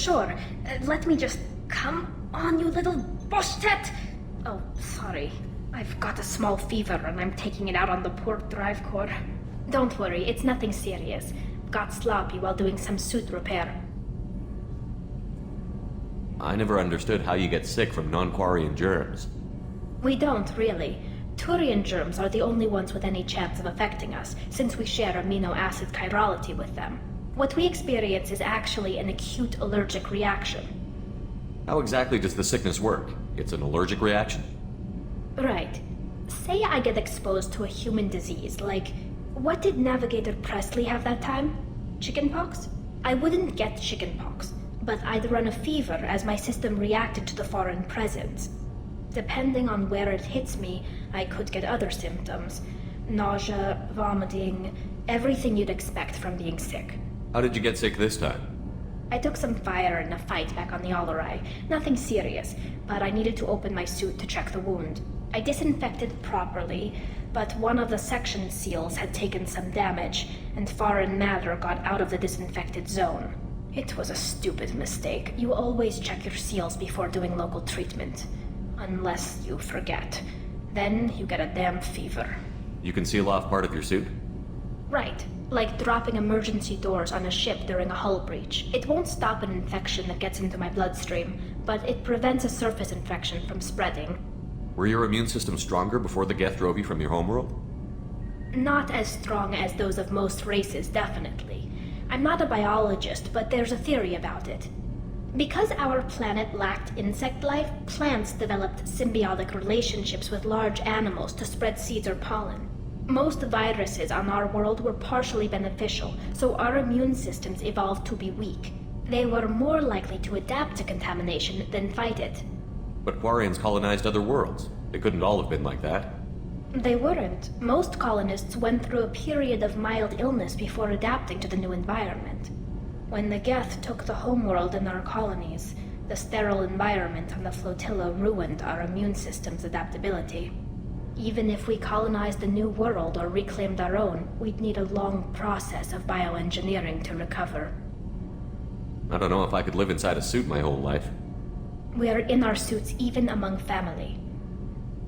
sure. Let me just... Come on, you little boshtet! Oh, sorry. I've got a small fever and I'm taking it out on the poor drive core. Don't worry, it's nothing serious. Got sloppy while doing some suit repair. I never understood how you get sick from non-Quarian germs. We don't, really. Turian germs are the only ones with any chance of affecting us, since we share amino acid chirality with them. What we experience is actually an acute allergic reaction. How exactly does the sickness work? It's an allergic reaction? Right. Say I get exposed to a human disease, like... What did Navigator Presley have that time? Chickenpox? I wouldn't get chickenpox, but I'd run a fever as my system reacted to the foreign presence. Depending on where it hits me, I could get other symptoms. Nausea, vomiting, everything you'd expect from being sick. How did you get sick this time? I took some fire in a fight back on the Allerai. Nothing serious, but I needed to open my suit to check the wound. I disinfected properly, but one of the section seals had taken some damage, and foreign matter got out of the disinfected zone. It was a stupid mistake. You always check your seals before doing local treatment. Unless you forget. Then you get a damn fever. You can seal off part of your suit? Right. Like dropping emergency doors on a ship during a hull breach. It won't stop an infection that gets into my bloodstream, but it prevents a surface infection from spreading. Were your immune system stronger before the Geth drove you from your homeworld? Not as strong as those of most races, definitely. I'm not a biologist, but there's a theory about it. Because our planet lacked insect life, plants developed symbiotic relationships with large animals to spread seeds or pollen. Most viruses on our world were partially beneficial, so our immune systems evolved to be weak. They were more likely to adapt to contamination than fight it. But Quarians colonized other worlds. They couldn't all have been like that. They weren't. Most colonists went through a period of mild illness before adapting to the new environment. When the Geth took the homeworld in our colonies, the sterile environment on the flotilla ruined our immune system's adaptability. Even if we colonized the new world or reclaimed our own, we'd need a long process of bioengineering to recover. I don't know if I could live inside a suit my whole life. We are in our suits even among family.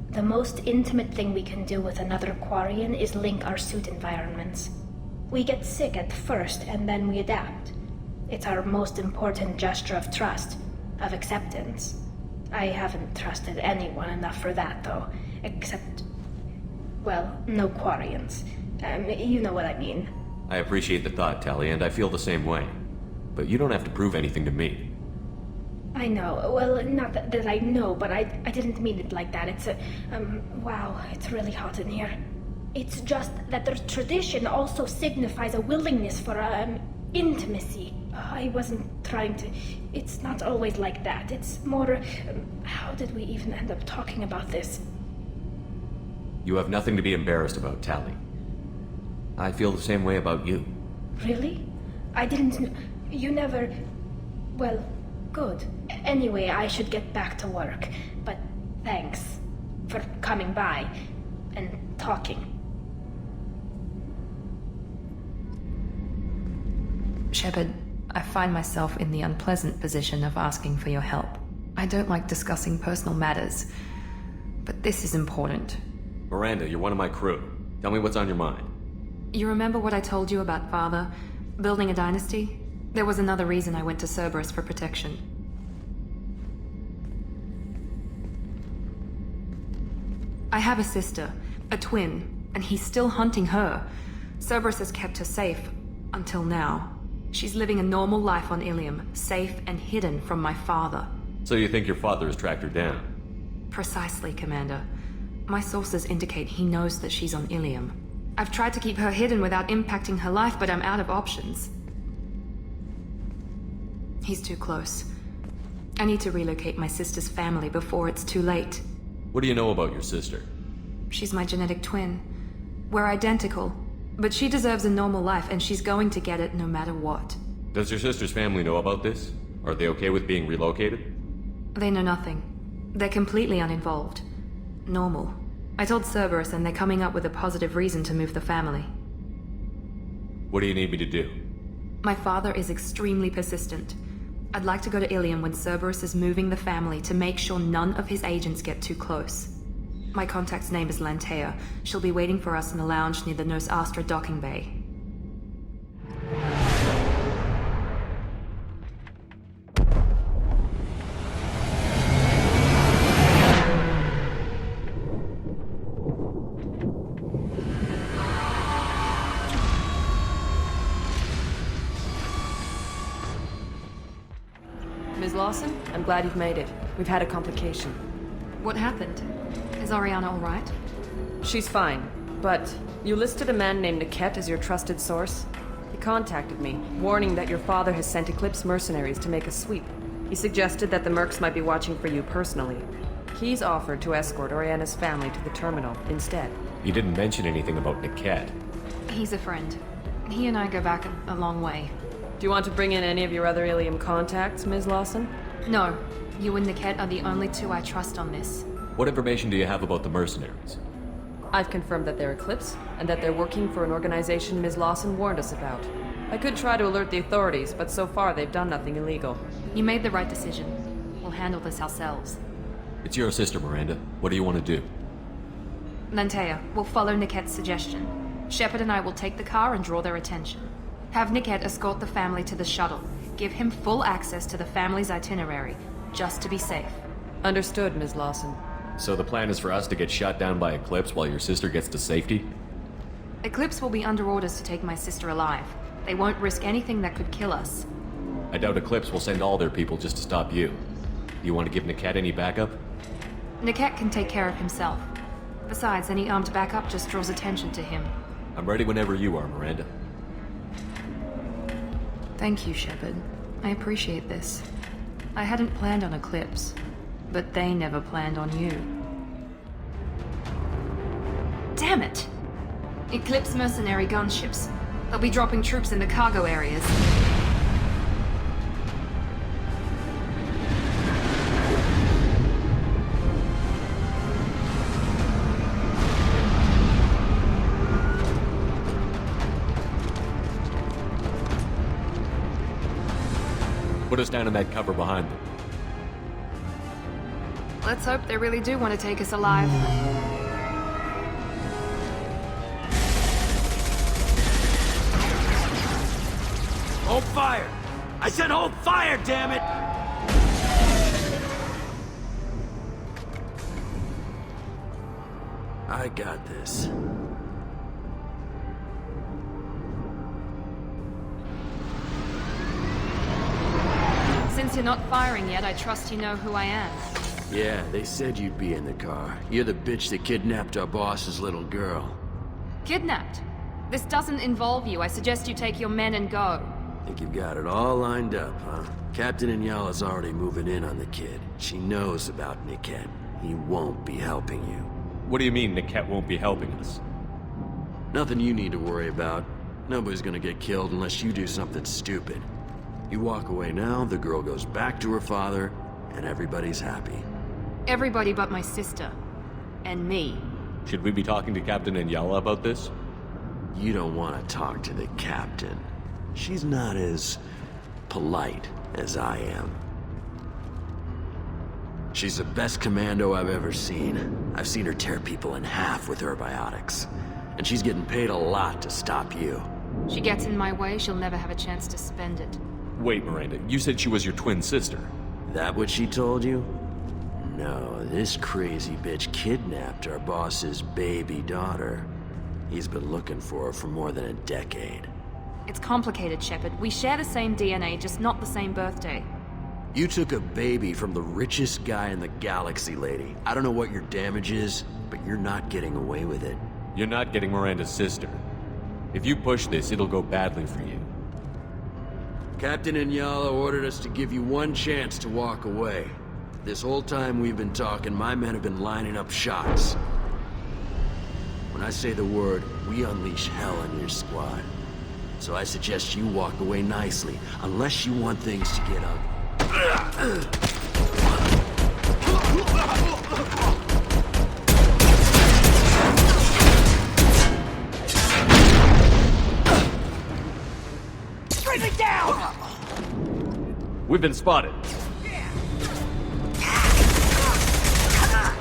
The most intimate thing we can do with another Quarian is link our suit environments. We get sick at first, and then we adapt. It's our most important gesture of trust, of acceptance. I haven't trusted anyone enough for that, though. Except... well, no Quarians. You know what I mean. I appreciate the thought, Tally, and I feel the same way. But you don't have to prove anything to me. I know. Well, not that I know, but I didn't mean it like that. It's wow, it's really hot in here. It's just that the tradition also signifies a willingness for, intimacy. I wasn't trying to... It's not always like that. It's more... how did we even end up talking about this? You have nothing to be embarrassed about, Tally. I feel the same way about you. Really? I didn't... You never... Well, good. Anyway, I should get back to work. But thanks for coming by and talking. Shepard, I find myself in the unpleasant position of asking for your help. I don't like discussing personal matters, but this is important. Miranda, you're one of my crew. Tell me what's on your mind. You remember what I told you about Father? Building a dynasty? There was another reason I went to Cerberus for protection. I have a sister, a twin, and he's still hunting her. Cerberus has kept her safe, until now. She's living a normal life on Ilium, safe and hidden from my father. So you think your father has tracked her down? Precisely, Commander. My sources indicate he knows that she's on Ilium. I've tried to keep her hidden without impacting her life, but I'm out of options. He's too close. I need to relocate my sister's family before it's too late. What do you know about your sister? She's my genetic twin. We're identical, but she deserves a normal life, and she's going to get it no matter what. Does your sister's family know about this? Are they okay with being relocated? They know nothing. They're completely uninvolved. Normal. I told Cerberus, and they're coming up with a positive reason to move the family. What do you need me to do? My father is extremely persistent. I'd like to go to Ilium when Cerberus is moving the family to make sure none of his agents get too close. My contact's name is Lantea. She'll be waiting for us in the lounge near the Nos Astra docking bay. Ms. Lawson, I'm glad you've made it. We've had a complication. What happened? Is Ariana all right? She's fine, but you listed a man named Niket as your trusted source. He contacted me, warning that your father has sent Eclipse mercenaries to make a sweep. He suggested that the mercs might be watching for you personally. He's offered to escort Oriana's family to the terminal instead. He didn't mention anything about Niket. He's a friend. He and I go back a long way. Do you want to bring in any of your other Ilium contacts, Ms. Lawson? No. You and Niket are the only two I trust on this. What information do you have about the mercenaries? I've confirmed that they're Eclipse, and that they're working for an organization Ms. Lawson warned us about. I could try to alert the authorities, but so far they've done nothing illegal. You made the right decision. We'll handle this ourselves. It's your sister, Miranda. What do you want to do? Lantea, we'll follow Niket's suggestion. Shepard and I will take the car and draw their attention. Have Niket escort the family to the shuttle. Give him full access to the family's itinerary, just to be safe. Understood, Ms. Lawson. So the plan is for us to get shot down by Eclipse while your sister gets to safety? Eclipse will be under orders to take my sister alive. They won't risk anything that could kill us. I doubt Eclipse will send all their people just to stop you. You want to give Niket any backup? Niket can take care of himself. Besides, any armed backup just draws attention to him. I'm ready whenever you are, Miranda. Thank you, Shepard. I appreciate this. I hadn't planned on Eclipse, but they never planned on you. Damn it! Eclipse mercenary gunships. They'll be dropping troops in the cargo areas. Put us down in that cover behind them. Let's hope they really do want to take us alive. Hold fire! I said hold fire, damn it! I got this. Since you're not firing yet, I trust you know who I am. Yeah, they said you'd be in the car. You're the bitch that kidnapped our boss's little girl. Kidnapped? This doesn't involve you. I suggest you take your men and go. Think you've got it all lined up, huh? Captain Inyala's already moving in on the kid. She knows about Niket. He won't be helping you. What do you mean Niket won't be helping us? Nothing you need to worry about. Nobody's gonna get killed unless you do something stupid. You walk away now, the girl goes back to her father, and everybody's happy. Everybody but my sister. And me. Should we be talking to Captain Inyala about this? You don't want to talk to the captain. She's not as polite as I am. She's the best commando I've ever seen. I've seen her tear people in half with her biotics. And she's getting paid a lot to stop you. She gets in my way, she'll never have a chance to spend it. Wait, Miranda, you said she was your twin sister. That what she told you? No, this crazy bitch kidnapped our boss's baby daughter. He's been looking for her for more than a decade. It's complicated, Shepard. We share the same DNA, just not the same birthday. You took a baby from the richest guy in the galaxy, lady. I don't know what your damage is, but you're not getting away with it. You're not getting Miranda's sister. If you push this, it'll go badly for you. Captain Inyala ordered us to give you one chance to walk away. This whole time we've been talking, my men have been lining up shots. When I say the word, we unleash hell on your squad. So I suggest you walk away nicely, unless you want things to get ugly. We've been spotted.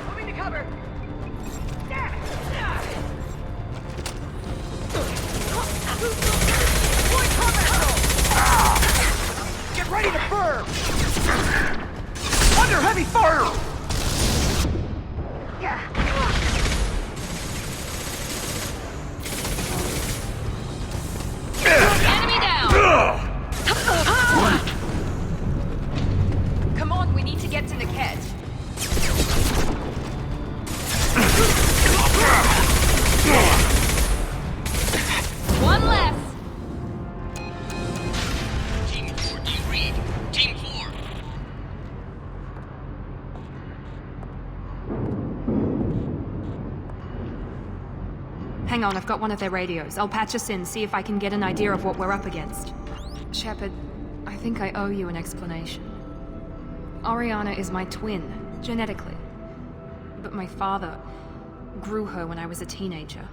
Moving to cover. Get ready to burn! Under heavy fire! Enemy down! Come on, we need to get to Niket. One less! Team 4, do you read? Team 4. Hang on, I've got one of their radios. I'll patch us in, see if I can get an idea of what we're up against. Shepard, I think I owe you an explanation. Oriana is my twin, genetically. But my father grew her when I was a teenager.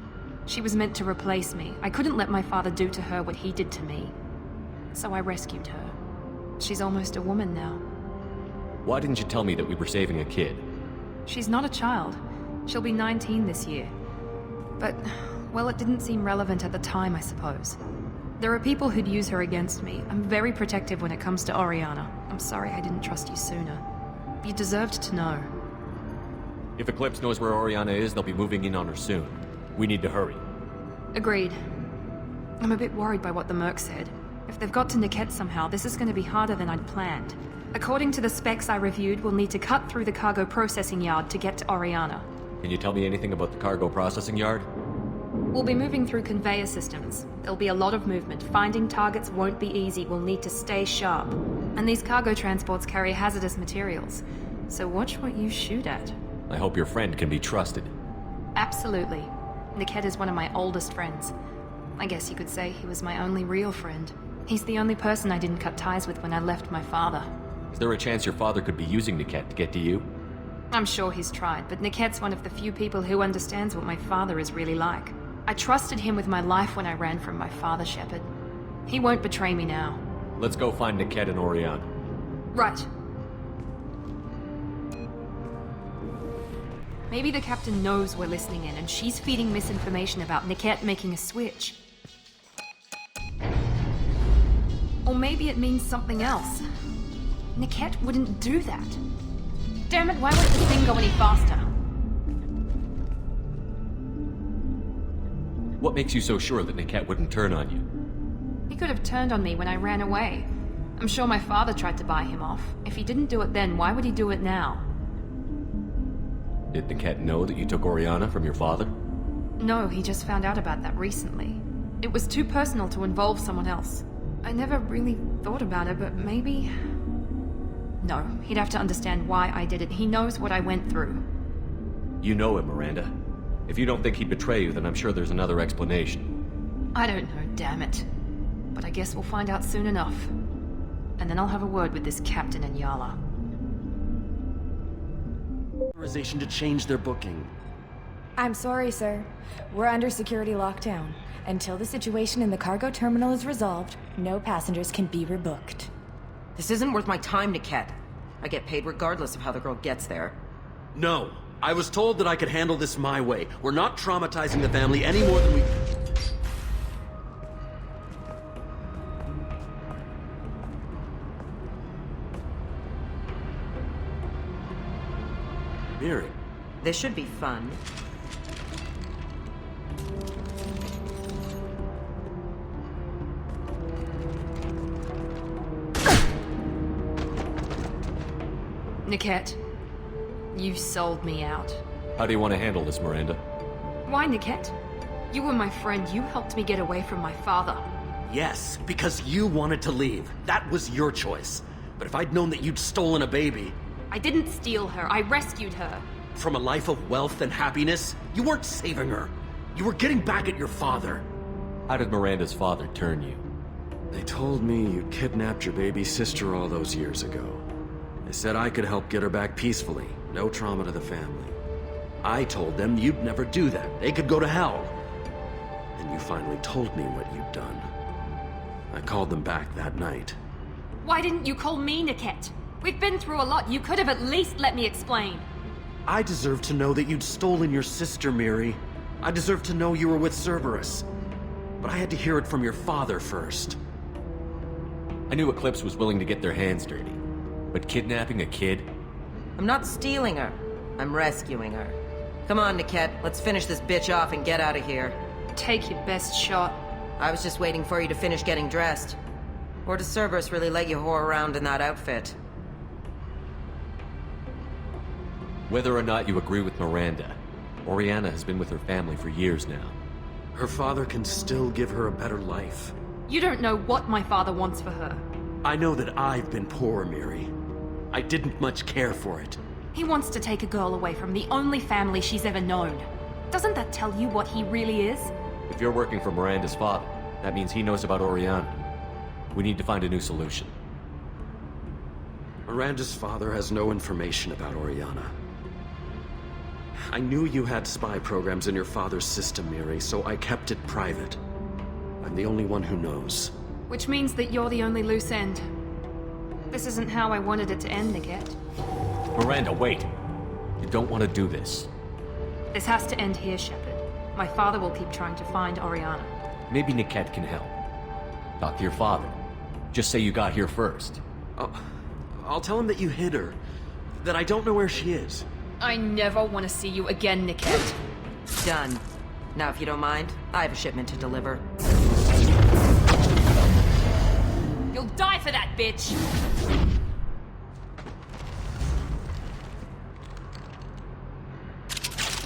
She was meant to replace me. I couldn't let my father do to her what he did to me. So I rescued her. She's almost a woman now. Why didn't you tell me that we were saving a kid? She's not a child. She'll be 19 this year. But, well, it didn't seem relevant at the time, I suppose. There are people who'd use her against me. I'm very protective when it comes to Oriana. I'm sorry I didn't trust you sooner. You deserved to know. If Eclipse knows where Oriana is, they'll be moving in on her soon. We need to hurry. Agreed. I'm a bit worried by what the Merc said. If they've got to Niket somehow, this is going to be harder than I'd planned. According to the specs I reviewed, we'll need to cut through the cargo processing yard to get to Oriana. Can you tell me anything about the cargo processing yard? We'll be moving through conveyor systems. There'll be a lot of movement. Finding targets won't be easy. We'll need to stay sharp. And these cargo transports carry hazardous materials. So watch what you shoot at. I hope your friend can be trusted. Absolutely. Niket is one of my oldest friends. I guess you could say he was my only real friend. He's the only person I didn't cut ties with when I left my father. Is there a chance your father could be using Niket to get to you? I'm sure he's tried, but Niket's one of the few people who understands what my father is really like. I trusted him with my life when I ran from my father, Shepard. He won't betray me now. Let's go find Niket and Oriana. Right. Maybe the captain knows we're listening in, and she's feeding misinformation about Niket making a switch. Or maybe it means something else. Niket wouldn't do that. Damn it, why won't the thing go any faster? What makes you so sure that Niket wouldn't turn on you? He could have turned on me when I ran away. I'm sure my father tried to buy him off. If he didn't do it then, why would he do it now? Did Niket know that you took Oriana from your father? No, he just found out about that recently. It was too personal to involve someone else. I never really thought about it, but maybe... No, he'd have to understand why I did it. He knows what I went through. You know him, Miranda. If you don't think he'd betray you, then I'm sure there's another explanation. I don't know, damn it. But I guess we'll find out soon enough. And then I'll have a word with this captain in Yala. Authorization to change their booking. I'm sorry, sir. We're under security lockdown. Until the situation in the cargo terminal is resolved, no passengers can be rebooked. This isn't worth my time, Niket. I get paid regardless of how the girl gets there. No. I was told that I could handle this my way. We're not traumatizing the family any more than we... Miri. This should be fun. Niket, you sold me out. How do you want to handle this, Miranda? Why, Niket? You were my friend. You helped me get away from my father. Yes, because you wanted to leave. That was your choice. But if I'd known that you'd stolen a baby... I didn't steal her. I rescued her. From a life of wealth and happiness, you weren't saving her. You were getting back at your father. How did Miranda's father turn you? They told me you kidnapped your baby sister all those years ago. They said I could help get her back peacefully. No trauma to the family. I told them you'd never do that. They could go to hell. Then you finally told me what you'd done. I called them back that night. Why didn't you call me, Niket? We've been through a lot. You could have at least let me explain. I deserve to know that you'd stolen your sister, Miri. I deserve to know you were with Cerberus. But I had to hear it from your father first. I knew Eclipse was willing to get their hands dirty. But kidnapping a kid? I'm not stealing her. I'm rescuing her. Come on, Niket. Let's finish this bitch off and get out of here. Take your best shot. I was just waiting for you to finish getting dressed. Or does Cerberus really let you whore around in that outfit? Whether or not you agree with Miranda, Oriana has been with her family for years now. Her father can still give her a better life. You don't know what my father wants for her. I know that I've been poor, Miri. I didn't much care for it. He wants to take a girl away from the only family she's ever known. Doesn't that tell you what he really is? If you're working for Miranda's father, that means he knows about Oriana. We need to find a new solution. Miranda's father has no information about Oriana. I knew you had spy programs in your father's system, Miri, so I kept it private. I'm the only one who knows. Which means that you're the only loose end. This isn't how I wanted it to end, Niket. Miranda, wait! You don't want to do this. This has to end here, Shepard. My father will keep trying to find Oriana. Maybe Niket can help. Talk to your father. Just say you got here first. I'll tell him that you hid her. That I don't know where she is. I never want to see you again, Niket. Done. Now, if you don't mind, I have a shipment to deliver. You'll die for that, bitch!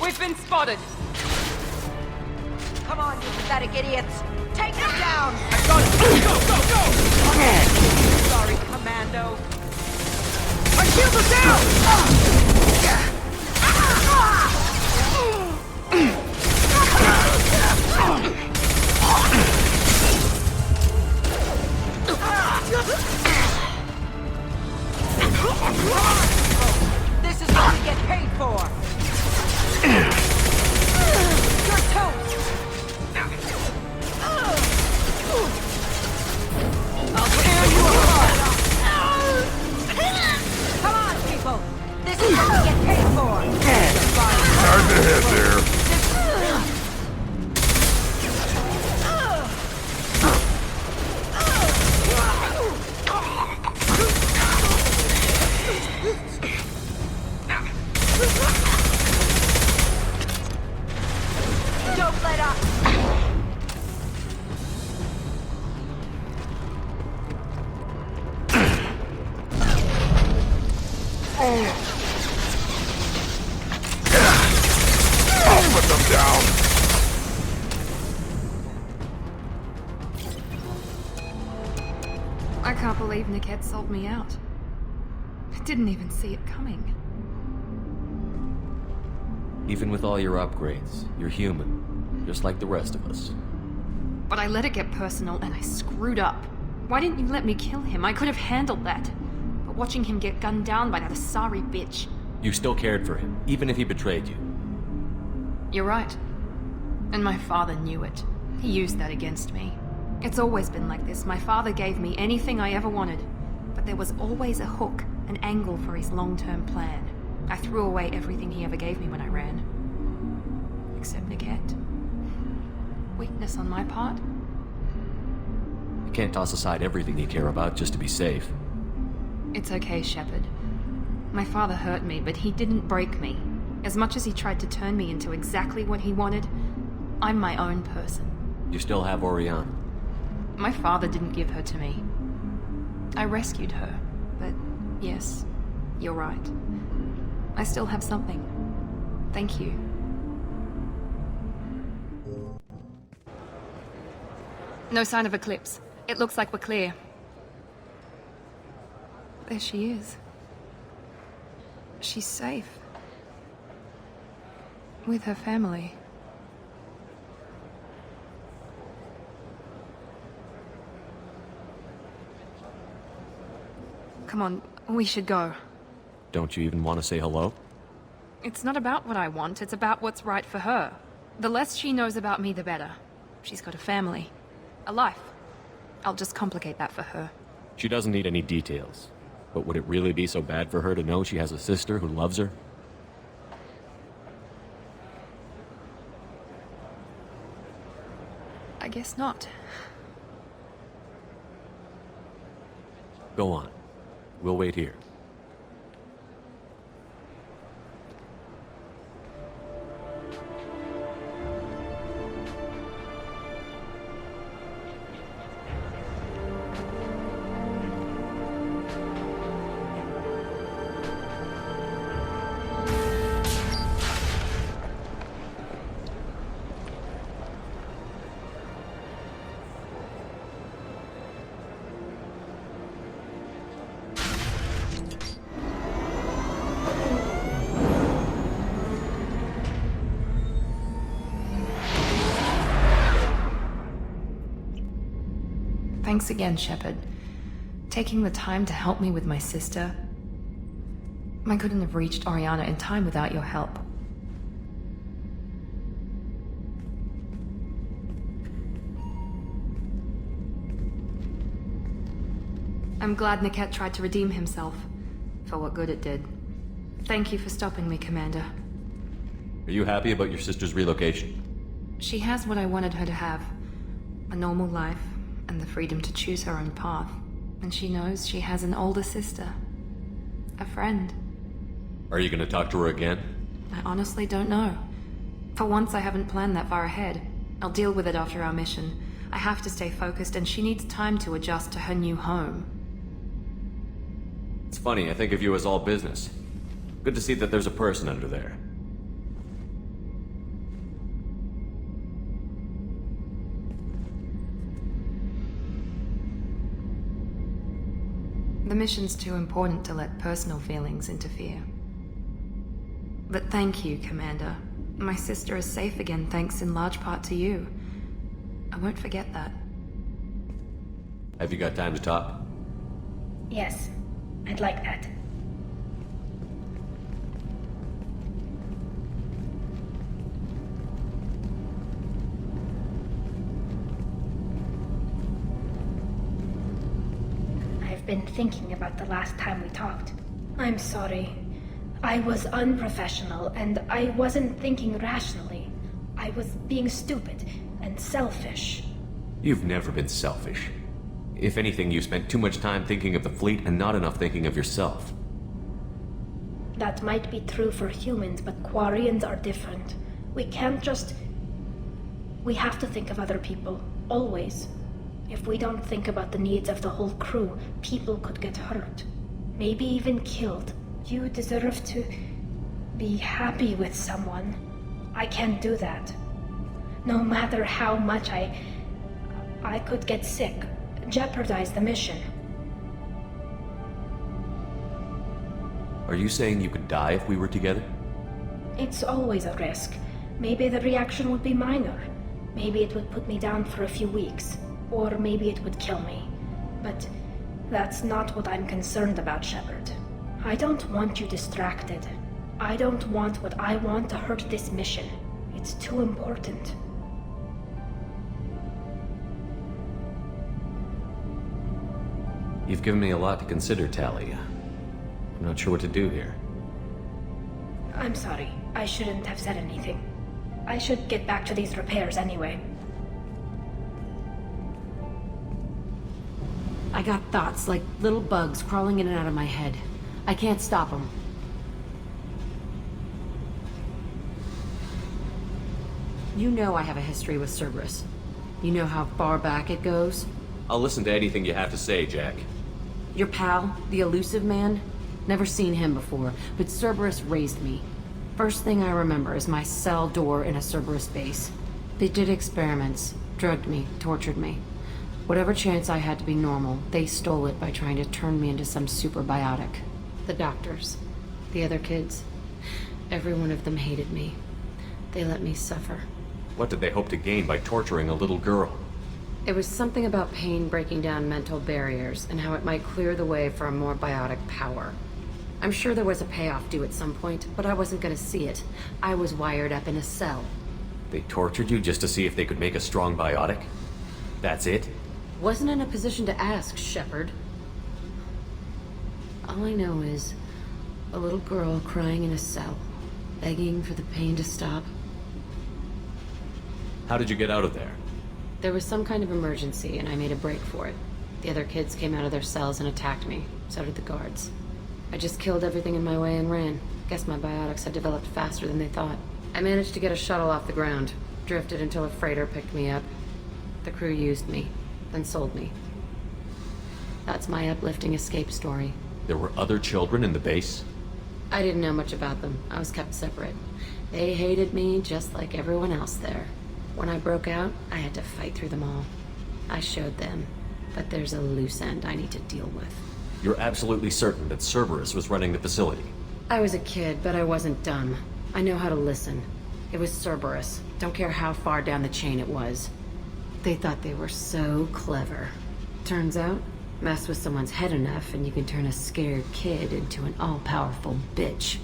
We've been spotted! Come on, you pathetic idiots! Take them down! I got it! Go, go, go! Sorry, Commando. My shields are down! This is what we get paid for! You're toast! I'll tear you apart! Come on, people! This is what we get paid for! Hard to hit there. Don't let up! I'll put them down. I can't believe Niket sold me out. I didn't even see it coming. Even with all your upgrades, you're human, just like the rest of us. But I let it get personal and I screwed up. Why didn't you let me kill him? I could have handled that. But watching him get gunned down by that Asari bitch... You still cared for him, even if he betrayed you. You're right. And my father knew it. He used that against me. It's always been like this. My father gave me anything I ever wanted. But there was always a hook, an angle for his long-term plan. I threw away everything he ever gave me when I ran. Except Niket. Weakness on my part? You can't toss aside everything you care about just to be safe. It's okay, Shepard. My father hurt me, but he didn't break me. As much as he tried to turn me into exactly what he wanted, I'm my own person. You still have Oriana. My father didn't give her to me. I rescued her, but yes, you're right. I still have something. Thank you. No sign of Eclipse. It looks like we're clear. There she is. She's safe. With her family. Come on, we should go. Don't you even want to say hello? It's not about what I want, it's about what's right for her. The less she knows about me, the better. She's got a family. A life. I'll just complicate that for her. She doesn't need any details. But would it really be so bad for her to know she has a sister who loves her? I guess not. Go on. We'll wait here. Thanks again, Shepard. Taking the time to help me with my sister. I couldn't have reached Oriana in time without your help. I'm glad Niket tried to redeem himself, for what good it did. Thank you for stopping me, Commander. Are you happy about your sister's relocation? She has what I wanted her to have. A normal life, and the freedom to choose her own path. And she knows she has an older sister. A friend. Are you gonna talk to her again? I honestly don't know. For once, I haven't planned that far ahead. I'll deal with it after our mission. I have to stay focused, and she needs time to adjust to her new home. It's funny, I think of you as all business. Good to see that there's a person under there. The mission's too important to let personal feelings interfere. But thank you, Commander. My sister is safe again thanks in large part to you. I won't forget that. Have you got time to talk? Yes, I'd like that. I've been thinking about the last time we talked. I'm sorry. I was unprofessional, and I wasn't thinking rationally. I was being stupid and selfish. You've never been selfish. If anything, you spent too much time thinking of the fleet and not enough thinking of yourself. That might be true for humans, but Quarians are different. We can't just... We have to think of other people, always. If we don't think about the needs of the whole crew, people could get hurt. Maybe even killed. You deserve to be happy with someone. I can't do that. No matter how much I could get sick, jeopardize the mission. Are you saying you could die if we were together? It's always a risk. Maybe the reaction would be minor. Maybe it would put me down for a few weeks. Or maybe it would kill me. But that's not what I'm concerned about, Shepard. I don't want you distracted. I don't want what I want to hurt this mission. It's too important. You've given me a lot to consider, Tali. I'm not sure what to do here. I'm sorry. I shouldn't have said anything. I should get back to these repairs anyway. I got thoughts like little bugs crawling in and out of my head. I can't stop them. You know I have a history with Cerberus. You know how far back it goes? I'll listen to anything you have to say, Jack. Your pal, the elusive man? Never seen him before, but Cerberus raised me. First thing I remember is my cell door in a Cerberus base. They did experiments, drugged me, tortured me. Whatever chance I had to be normal, they stole it by trying to turn me into some super biotic. The doctors, the other kids, every one of them hated me. They let me suffer. What did they hope to gain by torturing a little girl? It was something about pain breaking down mental barriers and how it might clear the way for a more biotic power. I'm sure there was a payoff due at some point, but I wasn't gonna see it. I was wired up in a cell. They tortured you just to see if they could make a strong biotic? That's it? Wasn't in a position to ask, Shepard. All I know is a little girl crying in a cell, begging for the pain to stop. How did you get out of there? There was some kind of emergency, and I made a break for it. The other kids came out of their cells and attacked me. So did the guards. I just killed everything in my way and ran. Guess my biotics had developed faster than they thought. I managed to get a shuttle off the ground. Drifted until a freighter picked me up. The crew used me, then sold me. That's my uplifting escape story. There were other children in the base? I didn't know much about them. I was kept separate. They hated me just like everyone else there. When I broke out, I had to fight through them all. I showed them, but there's a loose end I need to deal with. You're absolutely certain that Cerberus was running the facility? I was a kid, but I wasn't dumb. I know how to listen. It was Cerberus. Don't care how far down the chain it was. They thought they were so clever. Turns out, mess with someone's head enough and you can turn a scared kid into an all-powerful bitch.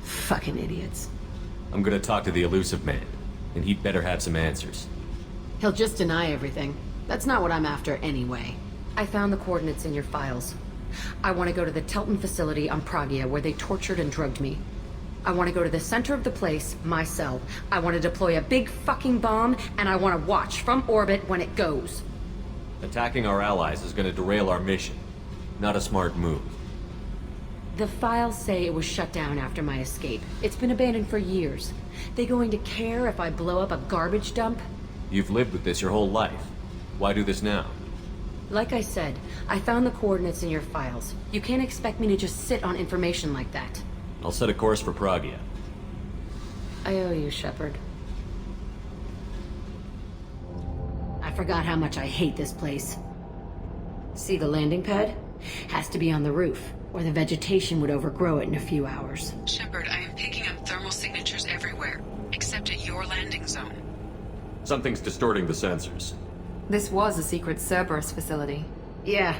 Fucking idiots. I'm gonna talk to the elusive man, and he'd better have some answers. He'll just deny everything. That's not what I'm after anyway. I found the coordinates in your files. I want to go to the Telton facility on Pragia where they tortured and drugged me. I want to go to the center of the place, my cell. I want to deploy a big fucking bomb, and I want to watch from orbit when it goes. Attacking our allies is gonna derail our mission. Not a smart move. The files say it was shut down after my escape. It's been abandoned for years. They going to care if I blow up a garbage dump? You've lived with this your whole life. Why do this now? Like I said, I found the coordinates in your files. You can't expect me to just sit on information like that. I'll set a course for Pragia. I owe you, Shepard. I forgot how much I hate this place. See the landing pad? Has to be on the roof, or the vegetation would overgrow it in a few hours. Shepard, I am picking up thermal signatures everywhere, except at your landing zone. Something's distorting the sensors. This was a secret Cerberus facility. Yeah,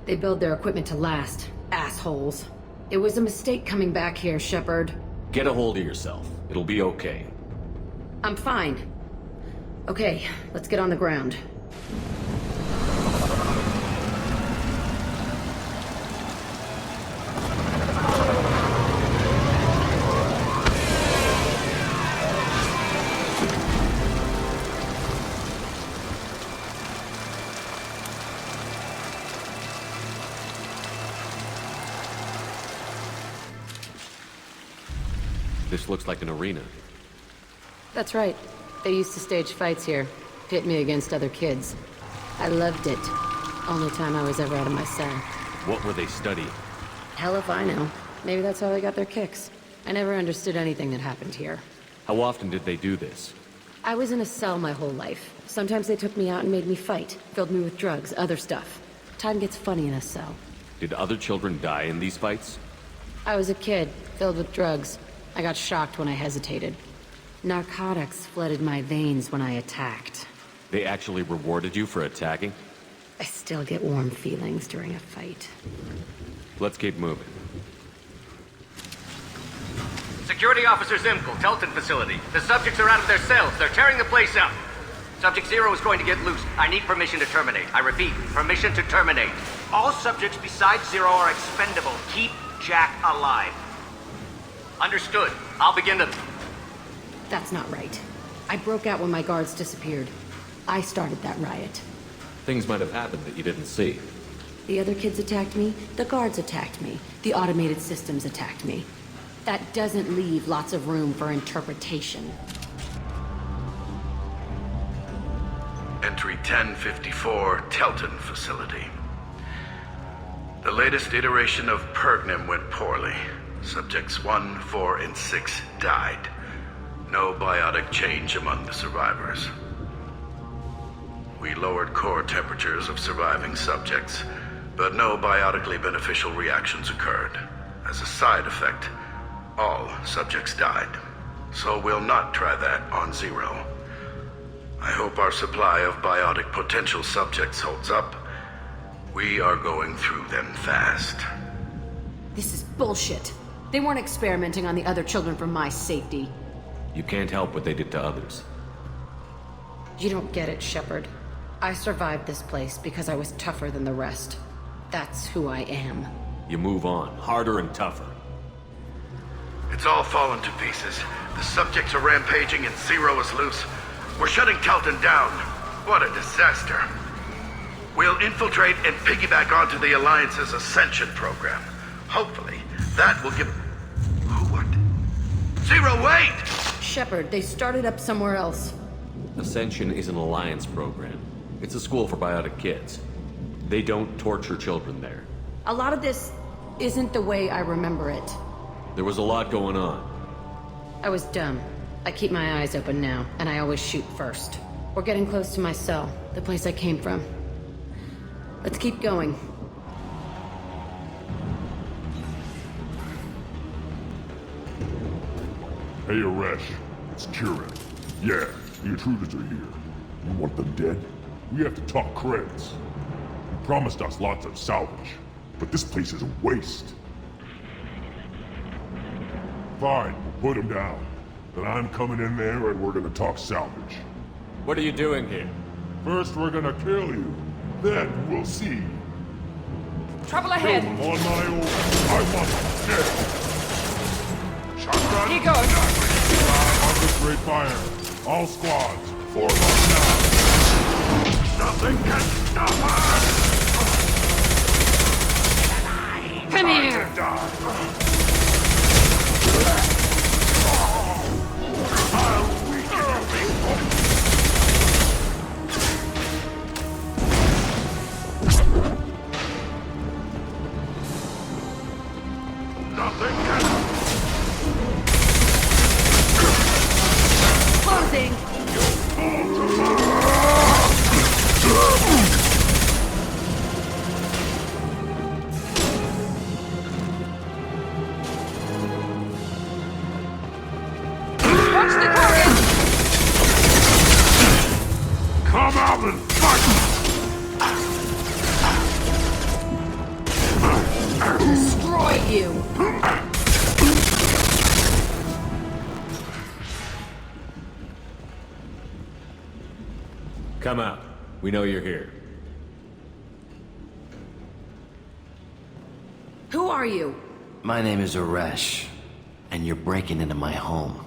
they build their equipment to last. Assholes. It was a mistake coming back here, Shepard. Get a hold of yourself. It'll be okay. I'm fine. Okay, let's get on the ground. This looks like an arena. That's right. They used to stage fights here. Pit me against other kids. I loved it. Only time I was ever out of my cell. What were they studying? Hell if I know. Maybe that's how they got their kicks. I never understood anything that happened here. How often did they do this? I was in a cell my whole life. Sometimes they took me out and made me fight. Filled me with drugs, other stuff. Time gets funny in a cell. Did other children die in these fights? I was a kid, filled with drugs. I got shocked when I hesitated. Narcotics flooded my veins when I attacked. They actually rewarded you for attacking? I still get warm feelings during a fight. Let's keep moving. Security Officer Zimkel, Telton facility. The subjects are out of their cells. They're tearing the place up. Subject Zero is going to get loose. I need permission to terminate. I repeat, permission to terminate. All subjects besides Zero are expendable. Keep Jack alive. Understood. I'll begin to... That's not right. I broke out when my guards disappeared. I started that riot. Things might have happened that you didn't see. The other kids attacked me, the guards attacked me, the automated systems attacked me. That doesn't leave lots of room for interpretation. Entry 1054, Telton facility. The latest iteration of Pergnim went poorly. Subjects 1, 4, and 6 died. No biotic change among the survivors. We lowered core temperatures of surviving subjects, but no biotically beneficial reactions occurred. As a side effect, all subjects died. So we'll not try that on Zero. I hope our supply of biotic potential subjects holds up. We are going through them fast. This is bullshit. They weren't experimenting on the other children for my safety. You can't help what they did to others. You don't get it, Shepard. I survived this place because I was tougher than the rest. That's who I am. You move on, harder and tougher. It's all fallen to pieces. The subjects are rampaging and Zero is loose. We're shutting Telton down. What a disaster. We'll infiltrate and piggyback onto the Alliance's Ascension program. Hopefully, that will give... What? Zero, wait! Shepard, they started up somewhere else. Ascension is an Alliance program. It's a school for biotic kids. They don't torture children there. A lot of this isn't the way I remember it. There was a lot going on. I was dumb. I keep my eyes open now, and I always shoot first. We're getting close to my cell, the place I came from. Let's keep going. Hey, Aresh. It's Kieran. Yeah, the intruders are here. You want them dead? We have to talk credits. You promised us lots of salvage, but this place is a waste. Fine, we'll put them down. Then I'm coming in there and we're gonna talk salvage. What are you doing here? First we're gonna kill you. Then we'll see. Trouble ahead! Kill them on my own. I want them dead. Shotgun. Here goes. Orchestrate fire. All squads, form up now. Nothing can stop us! Come here! To die. Nothing can... Closing! Watch the target! Come out and fight! Destroy you! Come out. We know you're here. Who are you? My name is Aresh, and you're breaking into my home.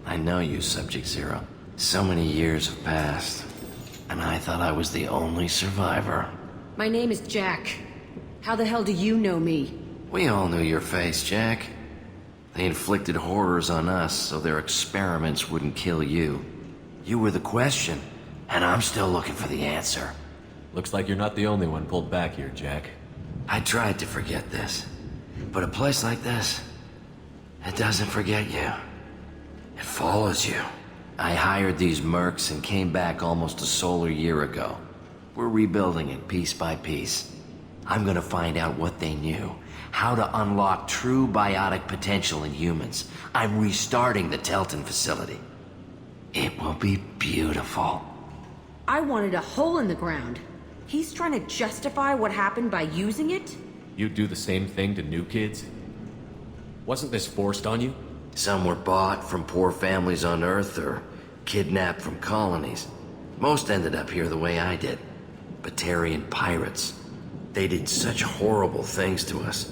I know you, Subject Zero. So many years have passed, and I thought I was the only survivor. My name is Jack. How the hell do you know me? We all knew your face, Jack. They inflicted horrors on us so their experiments wouldn't kill you. You were the question, and I'm still looking for the answer. Looks like you're not the only one pulled back here, Jack. I tried to forget this, but a place like this, it doesn't forget you. It follows you. I hired these mercs and came back almost a solar year ago. We're rebuilding it piece by piece. I'm gonna find out what they knew, how to unlock true biotic potential in humans. I'm restarting the Telton facility. It will be beautiful. I wanted a hole in the ground. He's trying to justify what happened by using it? You'd do the same thing to new kids? Wasn't this forced on you? Some were bought from poor families on Earth or kidnapped from colonies. Most ended up here the way I did. Batarian pirates. They did such horrible things to us.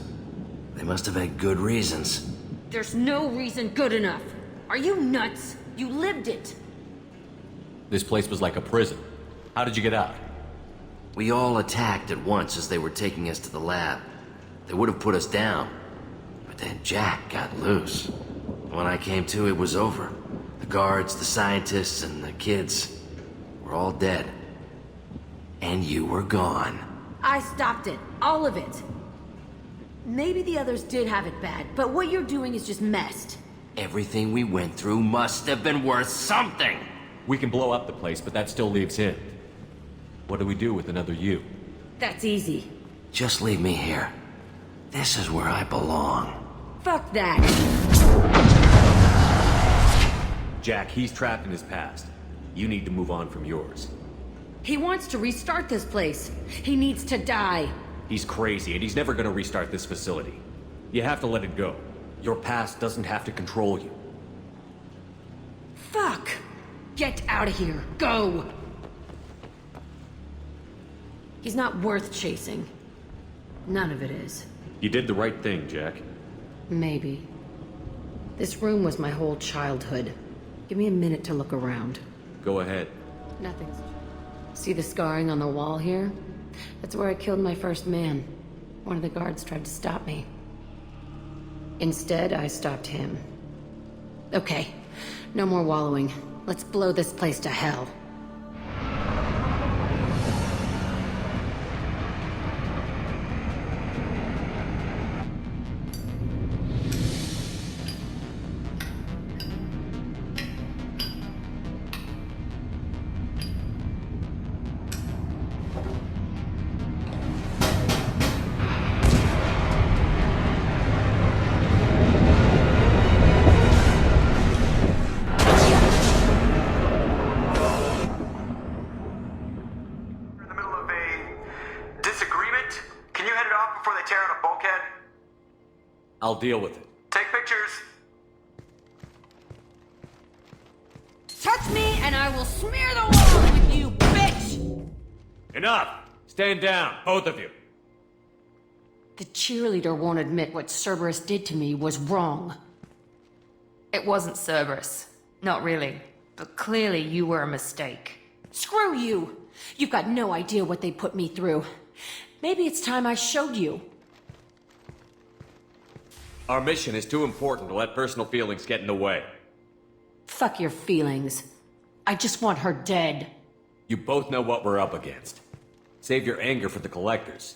They must have had good reasons. There's no reason good enough. Are you nuts? You lived it. This place was like a prison. How did you get out? We all attacked at once as they were taking us to the lab. They would have put us down. But then Jack got loose. When I came to, it was over. The guards, the scientists, and the kids were all dead. And you were gone. I stopped it. All of it. Maybe the others did have it bad, but what you're doing is just messed. Everything we went through must have been worth something! We can blow up the place, but that still leaves him. What do we do with another you? That's easy. Just leave me here. This is where I belong. Fuck that. Jack, he's trapped in his past. You need to move on from yours. He wants to restart this place. He needs to die. He's crazy, and he's never gonna restart this facility. You have to let it go. Your past doesn't have to control you. Fuck! Get out of here. Go! He's not worth chasing. None of it is. You did the right thing, Jack. Maybe. This room was my whole childhood. Give me a minute to look around. Go ahead. Nothing's... See the scarring on the wall here? That's where I killed my first man. One of the guards tried to stop me. Instead, I stopped him. Okay, no more wallowing. Let's blow this place to hell. I'll deal with it. Take pictures. Touch me and I will smear the walls with you, bitch! Enough! Stand down, both of you. The cheerleader won't admit what Cerberus did to me was wrong. It wasn't Cerberus. Not really. But clearly you were a mistake. Screw you! You've got no idea what they put me through. Maybe it's time I showed you. Our mission is too important to let personal feelings get in the way. Fuck your feelings. I just want her dead. You both know what we're up against. Save your anger for the collectors.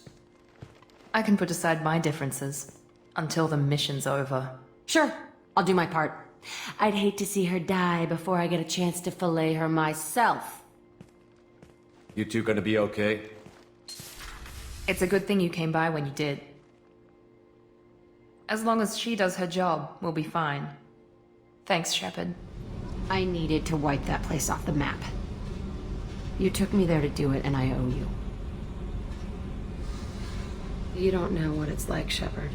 I can put aside my differences until the mission's over. Sure, I'll do my part. I'd hate to see her die before I get a chance to fillet her myself. You two gonna be okay? It's a good thing you came by when you did. As long as she does her job, we'll be fine. Thanks, Shepard. I needed to wipe that place off the map. You took me there to do it, and I owe you. You don't know what it's like, Shepard,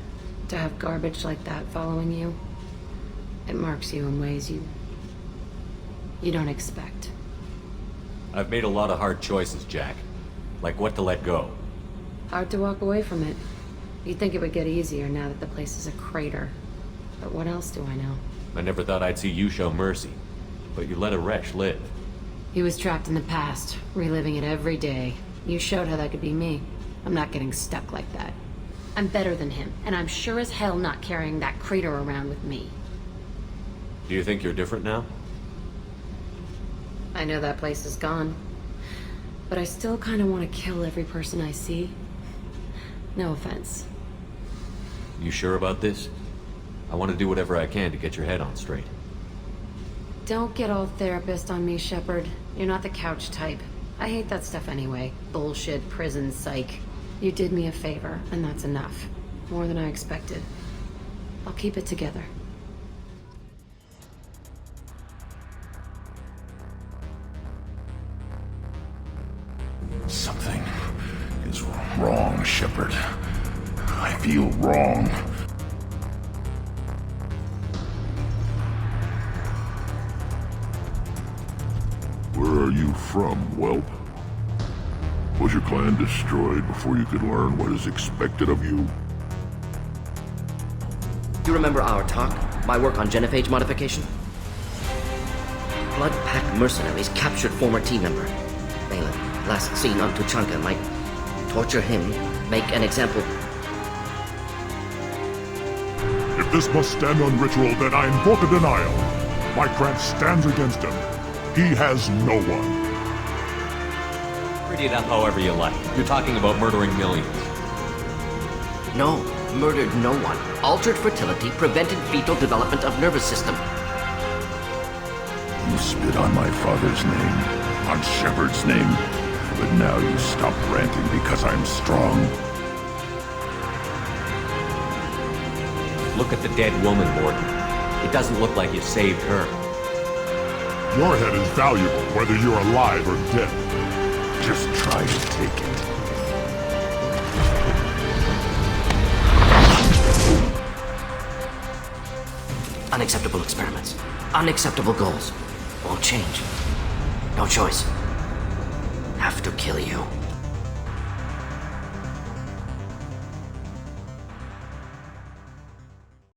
to have garbage like that following you. It marks you in ways you don't expect. I've made a lot of hard choices, Jack. Like what to let go. Hard to walk away from it. You'd think it would get easier now that the place is a crater. But what else do I know? I never thought I'd see you show mercy. But you let a wretch live. He was trapped in the past, reliving it every day. You showed how that could be me. I'm not getting stuck like that. I'm better than him, and I'm sure as hell not carrying that crater around with me. Do you think you're different now? I know that place is gone. But I still kind of want to kill every person I see. No offense. You sure about this? I want to do whatever I can to get your head on straight. Don't get all therapist on me, Shepard. You're not the couch type. I hate that stuff anyway. Bullshit, prison, psych. You did me a favor, and that's enough. More than I expected. I'll keep it together. Something is wrong, Shepard. I feel wrong. Where are you from, whelp? Was your clan destroyed before you could learn what is expected of you? You remember our talk? My work on genophage modification? Blood Pack mercenaries captured former team member. Balin, last seen on Tuchanka, might torture him, make an example. If this must stand on ritual, then I invoke a denial. My clan stands against him. He has no one. Pretty it up however you like. You're talking about murdering millions. No, murdered no one. Altered fertility, prevented fetal development of nervous system. You spit on my father's name, on Shepard's name, but now you stop ranting because I'm strong. Look at the dead woman, Morton. It doesn't look like you saved her. Your head is valuable, whether you're alive or dead. Just try to take it. Unacceptable experiments. Unacceptable goals. Won't change. No choice. Have to kill you.